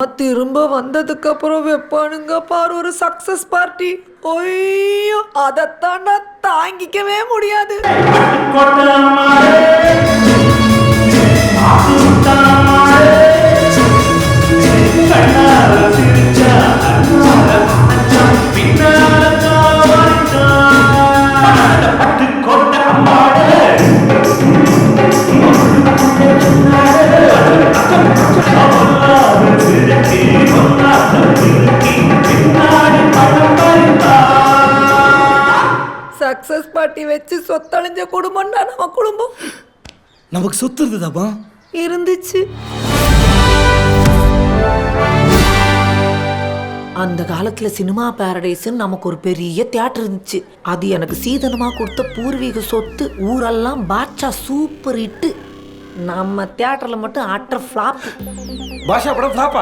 திரும்ப வந்ததுக்கு அப்புறம் வைப்பானுங்க பாரு ஒரு சக்சஸ் பார்ட்டி. ஐயோ அதைத்தான் நான் தாங்கிக்கவே முடியாது. சக்சஸ் பார்ட்டி வச்சு சொத்தழிஞ்ச குடும்பம்னா நம்ம குடும்பம். நமக்கு சொத்து இருந்ததாப்பா? இருந்துச்சு. அந்த காலத்துல சினிமா பாரடைஸ்ன்னு நமக்கு ஒரு பெரிய தியேட்டர் இருந்துச்சு. அது எனக்கு சீதனமா கொடுத்த பூர்வீக சொத்து. ஊரெல்லாம் பாட்சா சூப்பர் ஹிட். நம்ம தியேட்டர்ல மட்டும் அட்டர் ஃபிளாப். பாஷா படம் ஃபிளாப்பா?